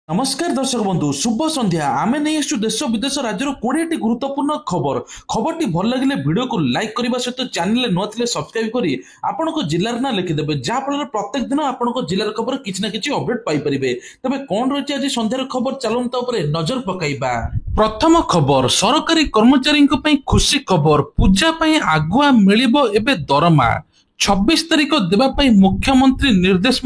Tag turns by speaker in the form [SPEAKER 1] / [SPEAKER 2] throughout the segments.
[SPEAKER 1] नमस्कार दर्शक बंधु शुभ संध्या आमे नहीं आसु देश विदेश राज्य 20 गुरुत्वपूर्ण खबर खबर भल लगे वीडियो को लाइक करने सहित चैनल नुआ सब्सक्राइब करी आपण जिलार ना लिखिदेवे जहाँफल प्रत्येक दिन आपण जिलार खबर किसी ना कि अपडेट पाइपर तेज कौन रही आज संध्यार खबर चलता नजर पकाइबा। प्रथम खबर सरकारी कर्मचारी खुशी खबर पूजा आगुआ मिलिबो एबे दरमा 26 तारिख देवाई मुख्यमंत्री निर्देश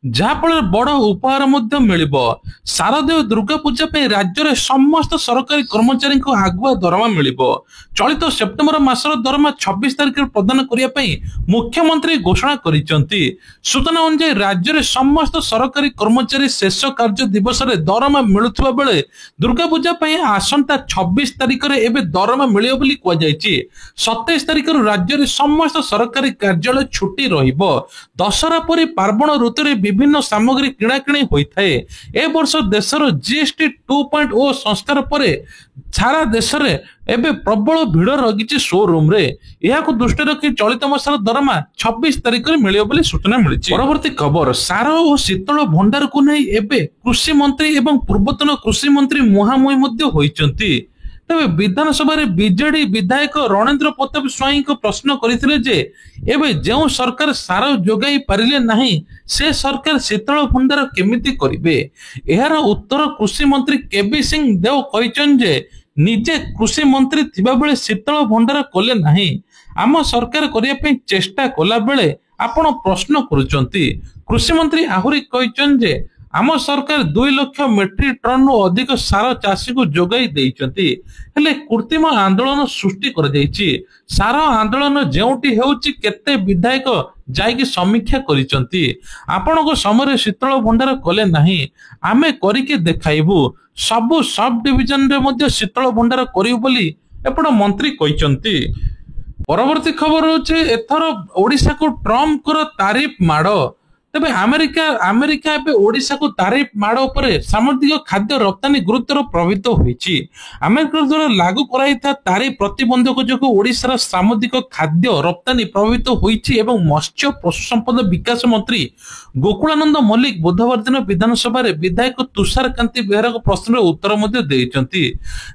[SPEAKER 1] जहाँफल बड़ उपहार मिलिबो। शारदीय दुर्गा पूजा राज्य में समस्त सरकारी कर्मचारी को आगुआ दरमा मिलिबो। चलित सेप्टेम्बर मासर दरमा 26 तारिख प्रदान करने मुख्यमंत्री घोषणा करिसेंती। सूचना अनुसार राज्य में समस्त सरकारी कर्मचारी शेष कार्य दिवस में दरमा मिलुवा बेले दुर्गा पूजा आसंता 26 तारिख में एबे दरमा मिलियो बोली कहुଯାଇଛି। 27 तारिख राज्य में समस्त सरकारी कार्यालय छुट्टी रहिबो। दशहरा परि पार्वण ऋतु विभिन्न सामग्री किणाकिणी होता है। ए वर्ष देशर जीएसटी 2.0 संस्कार पर सारा देश में एबे प्रबल भीड़ लगी शोरूम रे। यहां दृष्टि रखी चलित मासर दरमा 26 तारिख में मिलियो बोली सूचना मिली। परवर्ती खबर सार और शीतल भंडार को नहीं एबे कृषि मंत्री एवं पूर्वतन कृषि मंत्री मुहांमुही मध्य होइचंती। तेज विधानसभा बीजेडी विधायक रणेंद्र प्रताप स्वाई को प्रश्न करथिले जे एबे जो सरकार सार जोगाई पारिले नहीं से सरकार शीतल भंडार केमिति करिवे। एहार उत्तर कृषि मंत्री केबी सिंह देव कहिचन जे निजे कृषि मंत्री थिबा बेले शीतल भंडार कले नहीं आम सरकार करिया पे चेष्टा कला बेले आपण प्रश्न करूचंती। कृषि मंत्री आहुरी कहिचन जे आम सरकार 2 लाख मेट्रिक टन रु अधिक सार चाषी को जोगाई देइचंती। हेले कृत्रिम आंदोलन सृष्टि कर जाइछि। सार आंदोलन जेउटी हेउछि केते विधायक जाइकी समीक्षा करिचंती। आपनको समय शीतल भंडार कले नहीं आमे करिके देखाइबु। सबु सब डिविजन रे मध्ये शीतल भंडार करिउ बोली एपड मंत्री कहिचंती। परवर्ती खबर होछि एथर ओडिसा को ट्रम्प कर तारीफ माड़। तेबे अमेरिका एबे ओडिशा को तारीफ माड़ उपरे सामुद्रिक खाद्य रप्तानी गुरुतर प्रभावित होईछि। अमेरिका द्वारा लागू कराइथा तारीफ प्रतिबंधक जो ओडिशार सामुद्रिक खाद्य रप्तानी प्रभावित होईछि एवं मत्स्य पशु संपद विकास मंत्री गोकुलानंद मल्लिक बुधवार दिन विधानसभा विधायक तुषार कांति बेहरा प्रश्न उत्तर मध्य देइछंती।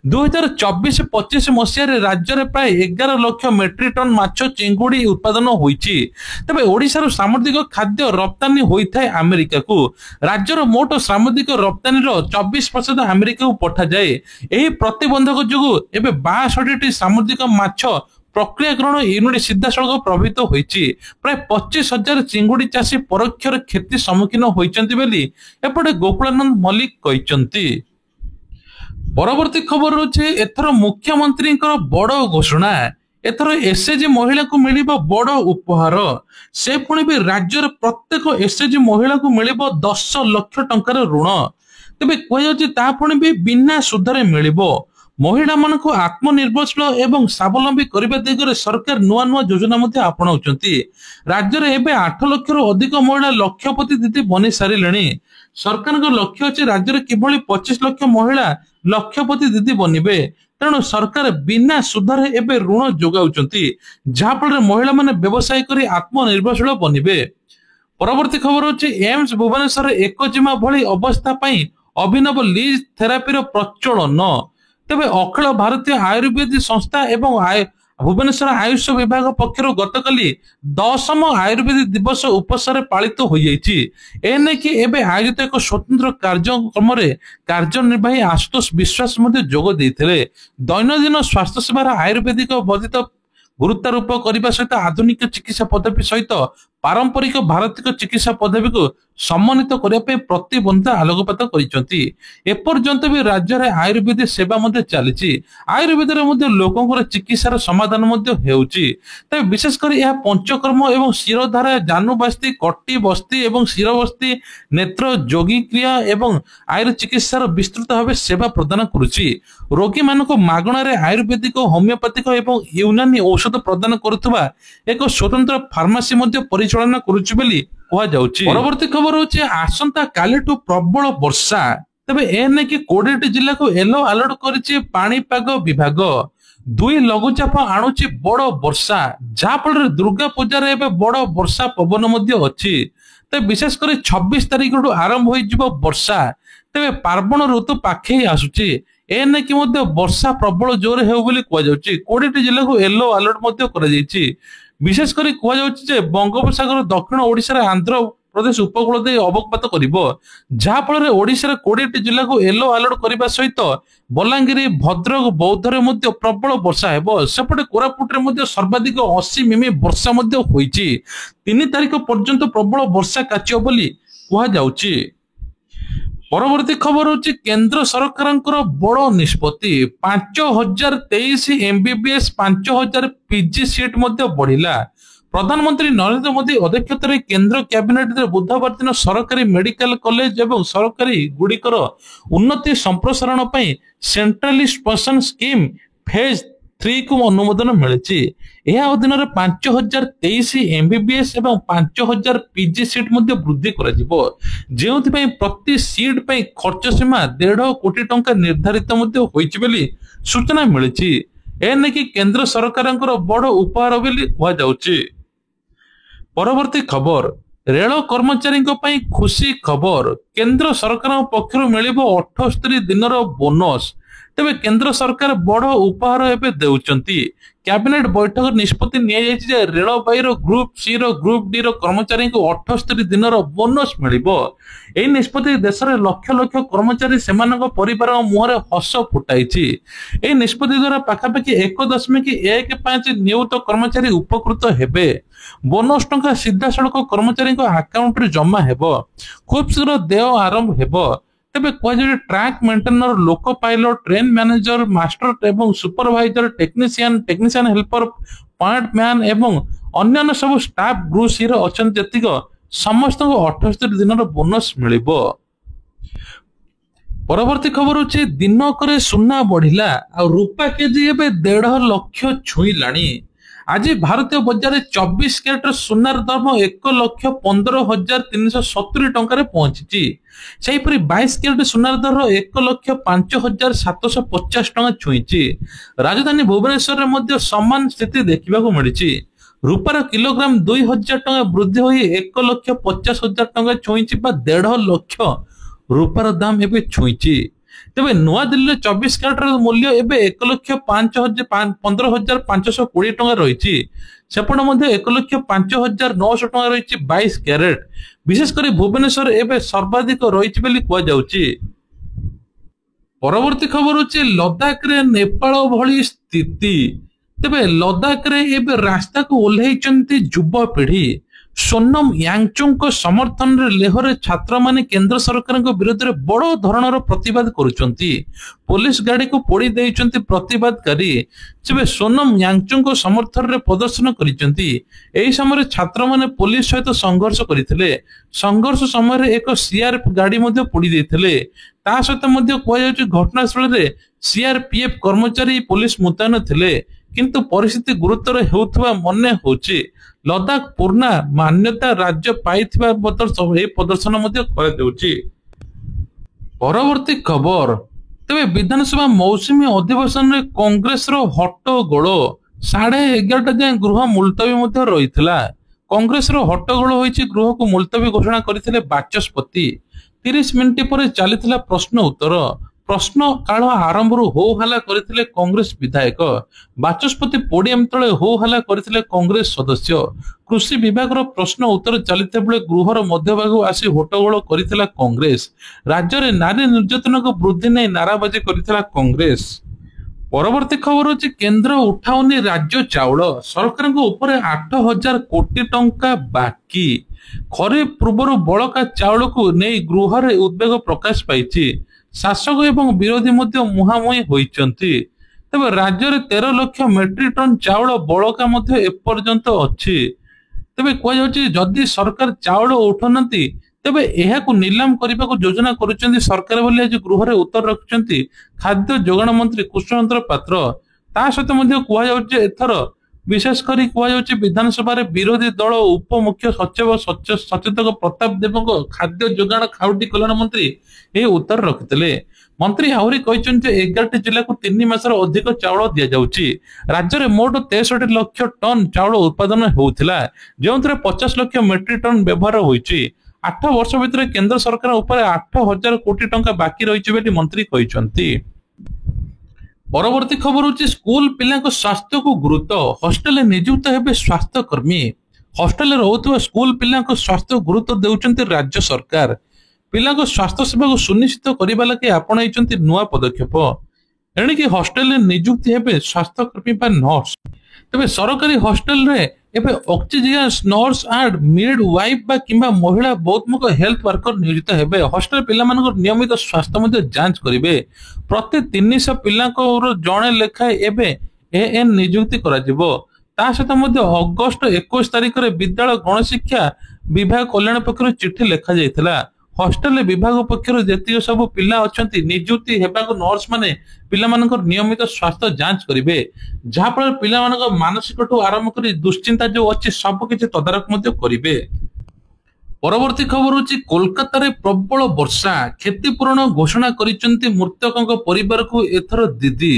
[SPEAKER 1] 2024-25 मसीह राज्य में प्राय 11 लाख मेट्रिक टन माछ चिंगुड़ी उत्पादन होईछि। तेबे ओडिशार सामुद्रिक खाद्य रप्तानी होता है अमेरिका को। राज्यर मोट सामुद्रिक रप्तानी 24% अमेरिका को पठा जाए। यही प्रतिबंधक जो एवं 62 सामुद्रिक माछ प्रक्रियाकरण यूनिट सीधा सड़क प्रभावित होईछि। प्राय 25,000 चिंगुड़ी चाषी परोक्ष क्षति सम्मुखीन होइचंती बोली एपटे गोकुलानंद मल्लिक कहिचंती। परवर्ती खबर होछि एथर मुख्यमंत्री बड़ घोषणा। एथर एसएचजी महिला को मिलिबो बड़ उपहार। से पुणी भी राज्यर प्रत्येक एसएचजी महिला को मिलिबो 10 लाख टंकार ऋण। तेबे कहि ता पुणी भी बिना सुधरे मिलिबो। महिला मान को आत्मनिर्भरशील एवं स्वावलंबी करने दिगरे सरकार नुआ नुआ योजना मध्य आपणाउछंती। राज्य में एबे 8 लाख रु अधिक महिला लक्षपति दीदी बनी सारिलेनी। सरकार को लक्ष्य अछि राज्य में किभली 25 लाख महिला लक्षपति दीदी बनिबे। तेणु सरकार बिना सुधरे एबे ऋण जोगाउछंती जहाँफल महिला माने व्यवसाय करी आत्मनिर्भरशील बनिबे। परवर्ती खबर होछि एम्स भुवनेश्वर एकजिमा भली अवस्था पई अभिनव लीज थेरापीर प्रचलन। तेबे अखिल भारतीय आयुर्वेद संस्था एवं भुवनेश्वर आयुष विभाग पक्षर गतकाली 10म आयुर्वेद दिवस उपसर पालित हो जाइछि। एने कि एबे आयोजित एक स्वतंत्र कार्यक्रम रे कार्यनिर्वाही आशुतोष विश्वास मध्य जोग देइथिले। दैनंदिन स्वास्थ्य सेवार आयुर्वेदिक वर्धित गुरुत्वारोप करने सहित आधुनिक चिकित्सा पद्धति सहित पारंपरिक भारतीय चिकित्सा पद्धति को सम्मानित करने प्रतिबंध आलोकपात करिसेंती। एपर्यंत भी राज्य में आयुर्वेद सेवा मध्य चली। आयुर्वेद लोकों चिकित्सार समाधान तबे विशेषकर यह पंचकर्म एवं शिरोधारा जानू बस्ती कटी बस्ती एवं शिर बस्ती नेत्र जोगी क्रिया एवं आयुर चिकित्सार विस्तृत भाव सेवा प्रदान करुछि। रोगी मानक मागणार आयुर्वेदिक होमियोपैथिक एवं यूनानी औषध प्रदान करुवा एक स्वतंत्र फार्मासी परिचालना करुछि बोली कहुछि। परवर्ती खबर होछि आसंता कालीठू प्रबल वर्षा। तबे एने कि 20 जिला को येलो अलर्ट करिछि पाणीपाग विभाग। 2 लघुचाप आणुछि बड़ वर्षा जहाँफल दुर्गा पूजा रे बड़ वर्षा पवन मध्य अछि। ତେବେ ବିଶେଷ କରି 26 ତାରିଖରୁ ଆରମ୍ଭ ହୋଇଯିବ ବର୍ଷା। ତେବେ ପାର୍ବଣ ଋତୁ ପାଖେଇ ଆସୁଛି, ଏ ନେଇକି ମଧ୍ୟ ବର୍ଷା ପ୍ରବଳ ଜୋରରେ ହେଉ ବୋଲି କୁହାଯାଉଛି। 20ଟି ଜିଲ୍ଲାକୁ ୟେଲୋ ଆଲର୍ଟ ମଧ୍ୟ କରାଯାଇଛି। ବିଶେଷ କରି କୁହାଯାଉଛି ଯେ ବଙ୍ଗୋପସାଗର ଦକ୍ଷିଣ ଓଡ଼ିଶାର ଆନ୍ଧ୍ର ପ୍ରଦେଶ ଉପକୂଳ ଦେଇ ଅବପାତ କରିବ, ଯାହା ଫଳରେ ଓଡ଼ିଶାର 20ଟି ଜିଲ୍ଲାକୁ ୟେଲୋ ଆଲର୍ଟ କରିବା ସହିତ ବଲାଙ୍ଗୀର, ଭଦ୍ରକ, ବୌଦ୍ଧରେ ମଧ୍ୟ ପ୍ରବଳ ବର୍ଷା ହେବ। ସେପଟେ କୋରାପୁଟରେ ମଧ୍ୟ ସର୍ବାଧିକ 80 ମିମି ବର୍ଷା ମଧ୍ୟ ହୋଇଛି। 3 ତାରିଖ ପର୍ଯ୍ୟନ୍ତ ପ୍ରବଳ ବର୍ଷା କାଚିବ ବୋଲି କୁହାଯାଉଛି। ପରବର୍ତ୍ତୀ ଖବର ହେଉଛି କେନ୍ଦ୍ର ସରକାରଙ୍କର ବଡ଼ ନିଷ୍ପତ୍ତି। 5023 MBBS 5000 PG ସିଟ୍ ମଧ୍ୟ ବଢିଲା। ପ୍ରଧାନମନ୍ତ୍ରୀ ନରେନ୍ଦ୍ର ମୋଦି ଅଧ୍ୟକ୍ଷତାରେ କେନ୍ଦ୍ର କ୍ୟାବିନେଟରେ ବୁଧବାର ଦିନ ସରକାରୀ ମେଡିକାଲ କଲେଜ ଏବଂ ସରକାରୀ ଗୁଡ଼ିକର ଉନ୍ନତି ସମ୍ପ୍ରସାରଣ ପାଇଁ ସେଣ୍ଟ୍ରାଲିଜେସନ ସ୍କିମ୍ ଫେଜ୍ 3 କୁ ଅନୁମୋଦନ ମିଳିଛି। ଏହା ଅଧୀନରେ 5023 MBBS ଏବଂ 5000 PG ସିଟ୍ ମଧ୍ୟ ବୃଦ୍ଧି କରାଯିବ, ଯେଉଁଥିପାଇଁ ପ୍ରତି ସିଟ୍ ପାଇଁ ଖର୍ଚ୍ଚ ସୀମା 1.5 କୋଟି ଟଙ୍କା ନିର୍ଦ୍ଧାରିତ ମଧ୍ୟ ହୋଇଛି ବୋଲି ସୂଚନା ମିଳିଛି। ଏନେକି କେନ୍ଦ୍ର ସରକାରଙ୍କର ବଡ଼ ଉପହାର ବୋଲି କୁହାଯାଉଛି। ପରବର୍ତ୍ତୀ ଖବର, ରେଳ କର୍ମଚାରୀଙ୍କ ପାଇଁ ଖୁସି ଖବର। କେନ୍ଦ୍ର ସରକାରଙ୍କ ପକ୍ଷରୁ ମିଳିବ 78 ଦିନର ବୋନସ୍। ତେବେ କେନ୍ଦ୍ର ସରକାର ବଡ଼ ଉପହାର ଏବେ ଦେଉଛନ୍ତି। କ୍ୟାବିନେଟ ବୈଠକ ନିଷ୍ପତ୍ତି ନିଆଯାଇଛି ଯେ ରେଳବାଇର ଗ୍ରୁପ ସି ର ଗ୍ରୁପ ଡି ର କର୍ମଚାରୀଙ୍କୁ 78 ଦିନର ବୋନସ୍ ମିଳିବ। ଏହି ନିଷ୍ପତ୍ତି ଦେଶରେ ଲକ୍ଷ ଲକ୍ଷ କର୍ମଚାରୀ ସେମାନଙ୍କ ପରିବାର ମୁହଁରେ ହସ ଫୁଟାଇଛି। ଏହି ନିଷ୍ପତ୍ତି ଦ୍ୱାରା ପାଖାପାଖି 1.15 ନିୟୁତ କର୍ମଚାରୀ ଉପକୃତ ହେବେ। ବୋନସ୍ ଟଙ୍କା ସିଧାସଳଖ କର୍ମଚାରୀଙ୍କ ଆକାଉଣ୍ଟରେ ଜମା ହେବ। ଖୁବ୍ ଶୀଘ୍ର ଦେୟ ଆରମ୍ଭ ହେବ। ତେବେ କୁହାଯାଉଛି ଟ୍ରାକ୍ ମେଣ୍ଟେନର, ଲୋକ ପାଇଲଟ, ଟ୍ରେନ୍ ମ୍ୟାନେଜର, ମାଷ୍ଟର ଏବଂ supervisor, technician helper, point man ଏବଂ ଅନ୍ୟାନ୍ୟ ସବୁ ଷ୍ଟାଫ୍ ଗ୍ରୁପ ସି ର ଅଛନ୍ତି ଯେତିକ ସମସ୍ତଙ୍କୁ 78 ଦିନର ବୋନସ୍ ମିଳିବ। ପରବର୍ତ୍ତୀ ଖବର ହେଉଛି ଦିନକରେ ସୁନା ବଢିଲା ଆଉ ରୂପା କେଜି ଏବେ 1.5 ଲକ୍ଷ ଛୁଇଁଲାଣି। ଆଜି ଭାରତୀୟ ବଜାରରେ 24 କ୍ୟାରେଟର ସୁନାର ଦାମ 1,15,370 ଟଙ୍କାରେ ପହଞ୍ଚିଛି। ସେହିପରି 22 କ୍ୟାରେଟ ସୁନାର ଦର 1,05,750 ଟଙ୍କା ଛୁଇଁଛି। ରାଜଧାନୀ ଭୁବନେଶ୍ୱରରେ ମଧ୍ୟ ସମାନ ସ୍ଥିତି ଦେଖିବାକୁ ମିଳିଛି। ରୂପାର କିଲୋଗ୍ରାମ 2,000 ଟଙ୍କା ବୃଦ୍ଧି ହୋଇ 1,50,000 ଟଙ୍କା ଛୁଇଁଛି ବା 1.5 ଲକ୍ଷ ରୂପାର ଦାମ ଏବେ ଛୁଇଁଛି। ତେବେ ନୂଆଦିଲ୍ଲୀରେ 24 କ୍ୟାରେଟର ମୂଲ୍ୟ ଏବେ 1,15,520 ଟଙ୍କା ରହିଛି। ସେପଟେ ମଧ୍ୟ 1,05,900 ଟଙ୍କା ରହିଛି 22 କ୍ୟାରେଟ। ବିଶେଷ କରି ଭୁବନେଶ୍ୱର ଏବେ ସର୍ବାଧିକ ରହିଛି ବୋଲି କୁହାଯାଉଛି। ପରବର୍ତ୍ତୀ ଖବର ହେଉଛି ଲଦାଖରେ ନେପାଳ ଭଳି ସ୍ଥିତି। ତେବେ ଲଦାଖରେ ଏବେ ରାସ୍ତାକୁ ଓହ୍ଲାଇଛନ୍ତି ଯୁବପିଢି। ସୋନମ ୟାଙ୍ଗଚୁଙ୍କ ସମର୍ଥନରେ ଲେହରେ ଛାତ୍ରମାନେ କେନ୍ଦ୍ର ସରକାରଙ୍କ ବିରୋଧରେ ବଡ଼ ଧରଣର ପ୍ରତିବାଦ କରୁଛନ୍ତି। ପୋଲିସ ଗାଡିକୁ ପୋଡ଼ି ଦେଇଛନ୍ତି ପ୍ରତିବାଦକାରୀ। ତେବେ ସୋନମ ୟାଙ୍ଗଚୁଙ୍କ ସମର୍ଥନରେ ପ୍ରଦର୍ଶନ କରିଛନ୍ତି। ଏହି ସମୟରେ ଛାତ୍ରମାନେ ପୋଲିସ ସହିତ ସଂଘର୍ଷ କରିଥିଲେ। ସଂଘର୍ଷ ସମୟରେ ଏକ ସିଆରପିଏଫ ଗାଡି ମଧ୍ୟ ପୋଡ଼ି ଦେଇଥିଲେ। ତା ସହିତ ମଧ୍ୟ କୁହାଯାଉଛି ଘଟଣାସ୍ଥଳରେ ସିଆରପିଏଫ କର୍ମଚାରୀ ପୋଲିସ ମୁତୟନ ଥିଲେ, କିନ୍ତୁ ପରିସ୍ଥିତି ଗୁରୁତର ହେଉଥିବା ମନେ ହେଉଛି। ଲଦାଖ ପୂର୍ଣ୍ଣ ମାନ୍ୟତା ରାଜ୍ୟ ପାଇଥିବା ଏହି ପ୍ରଦର୍ଶନ ମଧ୍ୟ କରାଯାଉଛି। ପରବର୍ତ୍ତୀ ଖବର, ତେବେ ବିଧାନସଭା ମୌସୁମୀ ଅଧିବେଶନରେ କଂଗ୍ରେସର ହଟ୍ଟଗୋଳ। 11:30 ଯାଏଁ ଗୃହ ମୁଲତବୀ ମଧ୍ୟ ରହିଥିଲା। କଂଗ୍ରେସର ହଟ୍ଟଗୋଳ ହୋଇଛି, ଗୃହକୁ ମୁଲତବୀ ଘୋଷଣା କରିଥିଲେ ବାଚସ୍ପତି। 30 ମିନିଟ ପରେ ଚାଲିଥିଲା ପ୍ରଶ୍ନ ଉତ୍ତର। ପ୍ରଶ୍ନ କାଳ ଆରମ୍ଭରୁ ହୋ ହାଲ୍ଲା କରିଥିଲେ କଂଗ୍ରେସ ବିଧାୟକ। ବାଚସ୍ପତି ପୋଡିୟମ ତଳେ ହୋ ହାଲ୍ଲା କରିଥିଲେ କଂଗ୍ରେସ ସଦସ୍ୟ। କୃଷି ବିଭାଗର ପ୍ରଶ୍ନ ଉତ୍ତର ଚାଲିଥିବା ବେଳେ ଗୃହର ମଧ୍ୟଭାଗକୁ ଆସି ହଟ୍ଟଗୋଳ କରିଥିଲା କଂଗ୍ରେସ। ରାଜ୍ୟରେ ନାରୀ ନିର୍ଯାତନାକୁ ବୃଦ୍ଧି ନେଇ ନାରାବାଜି କରିଥିଲା କଂଗ୍ରେସ। ପରବର୍ତ୍ତୀ ଖବର ହେଉଛି କେନ୍ଦ୍ର ଉଠାଉନି ରାଜ୍ୟ ଚାଉଳ। ସରକାରଙ୍କ ଉପରେ 8,000 କୋଟି ଟଙ୍କା ବାକି। ଖରିଫ ପୂର୍ବରୁ ବଳକା ଚାଉଳକୁ ନେଇ ଗୃହରେ ଉଦ୍ବେଗ ପ୍ରକାଶ ପାଇଛି। ଶାସକ ଏବଂ ବିରୋଧୀ ମଧ୍ୟ ମୁହାଁମୁହିଁ ହୋଇଛନ୍ତି। ତେବେ ରାଜ୍ୟରେ 13 ଲକ୍ଷ ମେଟ୍ରିକ ଟନ ଚାଉଳ ବଳକା ମଧ୍ୟ ଏପର୍ଯ୍ୟନ୍ତ ଅଛି। ତେବେ କୁହାଯାଉଛି ଯଦି ସରକାର ଚାଉଳ ଉଠାଉନାହାନ୍ତି ତେବେ ଏହାକୁ ନିଲାମ କରିବାକୁ ଯୋଜନା କରୁଛନ୍ତି ସରକାର ବୋଲି ଆଜି ଗୃହରେ ଉତ୍ତର ରଖିଛନ୍ତି ଖାଦ୍ୟ ଯୋଗାଣ ମନ୍ତ୍ରୀ କୃଷ୍ଣଚନ୍ଦ୍ର ପାତ୍ର। ତା ସହିତ ମଧ୍ୟ କୁହାଯାଉଛି ଏଥର ବିଶେଷ କରି କୁହାଯାଉଛି ବିଧାନସଭାରେ ବିରୋଧୀ ଦଳ ଉପମୁଖ୍ୟ ସଚିବ ସଚେତକ ପ୍ରତାପ ଦେବଙ୍କ ଖାଦ୍ୟ ଯୋଗାଣ ଖାଉଟି କଲ୍ୟାଣ ମନ୍ତ୍ରୀ ଏହି ଉତ୍ତର ରଖିଥିଲେ। ମନ୍ତ୍ରୀ ଆହୁରି କହିଛନ୍ତି ଯେ 11ଟି ଜିଲ୍ଲାକୁ 3 ମାସର ଅଧିକ ଚାଉଳ ଦିଆଯାଉଛି। ରାଜ୍ୟରେ ମୋଟ 63 ଲକ୍ଷ ଟନ ଚାଉଳ ଉତ୍ପାଦନ ହେଉଥିଲା, ଯେଉଁଥିରେ 50 ଲକ୍ଷ ମେଟ୍ରିକ ଟନ ବ୍ୟବହାର ହୋଇଛି। 8 वर्ष भितर केंद्र सरकार ऊपर 8,000 कोटी टंका बाकी रही बोली मंत्री कहते। परवर्ती खबर हूँ स्कूल पिला स्वास्थ्य को गुरुत्व हॉस्टेल नियुक्त हेबे स्वास्थ्य कर्मी। हॉस्टेल रोथुवा स्कूल पिला स्वास्थ्य गुरुत्व देउचंती राज्य सरकार। पिला स्वास्थ्य सेवा को सुनिश्चित करने लगे आपणाई नुआ पदक्षेप। एणिकी हॉस्टेल नियुक्ति हेबे स्वास्थ्य कर्मी बा नर्स। तेबे सरकारी हॉस्टेल रे एबे ऑक्सीजियस नर्स एंड मिड वाइफ बा किंबा महिला बहुमुख हेल्थ वर्कर नियोजित हेबे। हॉस्टेल पिला मानकर नियमित स्वास्थ्य मध्ये जांच करिवे। प्रति 300 पिला को जणे लेखा एबे एएन नियुक्ति करा जिवो। ता सहित मध्ये अगस्त 21 तारिख रे विद्यालय गणशिक्षा विभाग कल्याण पक्षरु चिट्ठी लेखा जायतिला। हॉस्टेल विभाग पक्षर जेतिक सब पिला अछंती नियुक्ति हेबाको नर्स माने पिला मानकर नियमित स्वास्थ्य जांच करिवे। जहा फल पिला मानकर मानसिक ठू आरंभ करी दुश्चिंता जो अछि सब किछि तदारक मध्ये करिवे। परवर्ती खबर होची कोलकाता रे प्रबल वर्षा क्षतिपूरण घोषणा करिसंती मृतकक परिवार को एथर दीदी।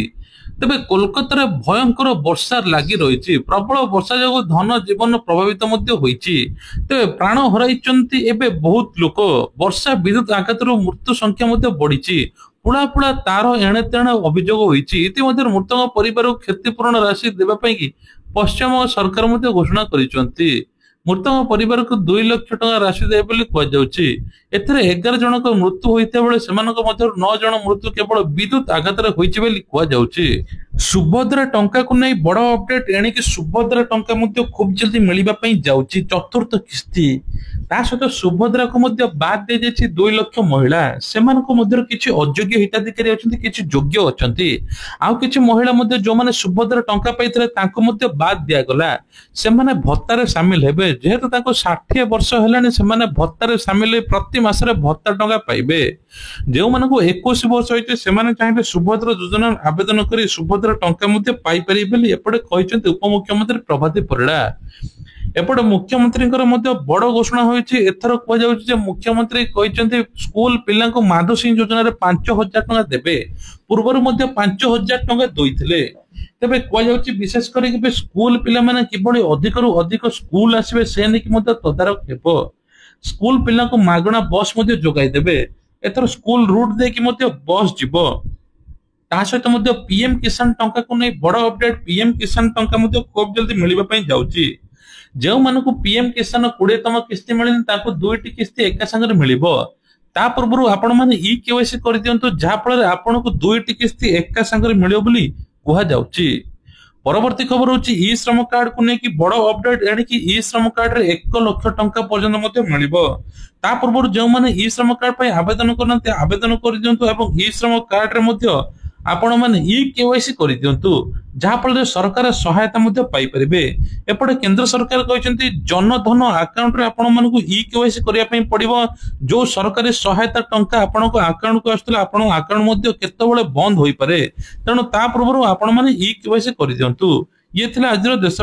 [SPEAKER 1] तेबे कोलकाता रे भयंकर वर्षा लागि रहिछि। प्रबल वर्षा जो धन जीवन प्रभावित मध्ये होईछि। तेबे प्राण हराइचंती एबे बहुत लोक। वर्षा विद्युत आघातରୁ मृत्यु संख्या मध्ये बढ़िछि। पुड़ा पुड़ा तार एणे तेणे अभियोग होईछि। इतिमध्ये मृतक परिवार को क्षतिपूरण राशि देबा पई कि पश्चिम सरकार मध्ये घोषणा करिसंती। मृतक परिवार को 2 लाख टका राशि देबे बोली कहै जाउछि। एथरे 11 जनक मृत्यु होइते बेले सेमानक मध्यर 9 जन मृत्यु केवल विद्युत आघात रे होइछि बोली कहै जाउछि। सुभद्रा टंका को नहीं बड़ अपडेट एणिकी सुभद्रा टंका मध्ये खूब जल्दी मिलिबा पई जाउछि चतुर्थ किस्ती। ता सहित सुभद्रा को मध्ये बाद दे जाछि 2 लाख महिला। सेमानक मध्यर किछि अयोग्य हिताधिकारी अछंती किछि योग्य अछंती। आउ किछि महिला मध्ये जो माने सुभद्रा टंका पाइतले तांको मध्ये बाद दिया गला। सेमाने भत्ता रे शामिल हेबे। जेहेतु तांको 60 वर्ष हेलानी सेमाने भत्ता रे शामिल प्रति मास रे भत्ता टंका पाइबे। जो मानको 21 वर्ष होइते सेमाने चाहे सुभद्रा योजना आवेदन करी सुभद्रा टंका मध्ये पाई पारि बोली एपटे कहिसंती उपमुख्यमंत्री प्रभाती परिडा। एपटे मुख्यमंत्री बड़ घोषणा होइछि। एथर कह जाउछि जे मुख्यमंत्री कहिसंती स्कूल पिला को माधव सिंह योजना रे 5,000 टका देबे। पूर्वरु मध्ये 5,000 टका दोइथिले। तेबे कह जाउछि विशेष करी कि स्कूल पिला माने किबळी अधिकरु अधिक स्कूल आसीबे से नेकी मध्ये तदारक हेबो। स्कूल पिला को मागणा बस मध्ये जोगाई देबे। एथर स्कूल रूट दे कि मध्ये बस जिवो। ता सहित मध्ये पीएम किसान टंका को नहीं बड़ अपडेट। पीएम किसान टंका मध्ये खूब जल्दी मिलिबा पई जाउछि। जो मानकु पीएम किसान 20तम किस्ती मिलिन ताको 2टी किस्ती एका संगे मिलिबो। ता पूर्वरु आपण माने ई केवाईसी कर दियंतु जहा फल आपनको 2टी किस्ती एका संगे मिलियो बोली कहा जाउछि। परवर्ती खबर होची ई श्रम कार्ड को नेकी बड़ अपडेट एणिकी ई श्रम कार्ड रे 1 लाख टंका पर्यंत मध्ये मिलिबो। ता पूर्वरु जो माने ई श्रम कार्ड पई आवेदन करनते आवेदन कर दियंतु एवं ई श्रम कार्ड रे मध्ये आपण माने ई केवाईसी कर दियंतु जहा फल सरकार सहायता मध्ये पाई परिबे। एपटे केंद्र सरकार कहचंती जनधन अकाउंट रे आपण मानकु ई केवाईसी करिया पई पड़िबो। जो सरकारी सहायता टंका आपण को अकाउंट को आस्तला आपण अकाउंट मध्ये केतेबेले बंद होई पारे। तेणु ता पूर्वरु आपण माने ई केवाईसी कर दियंतु। ये थिला आजर देश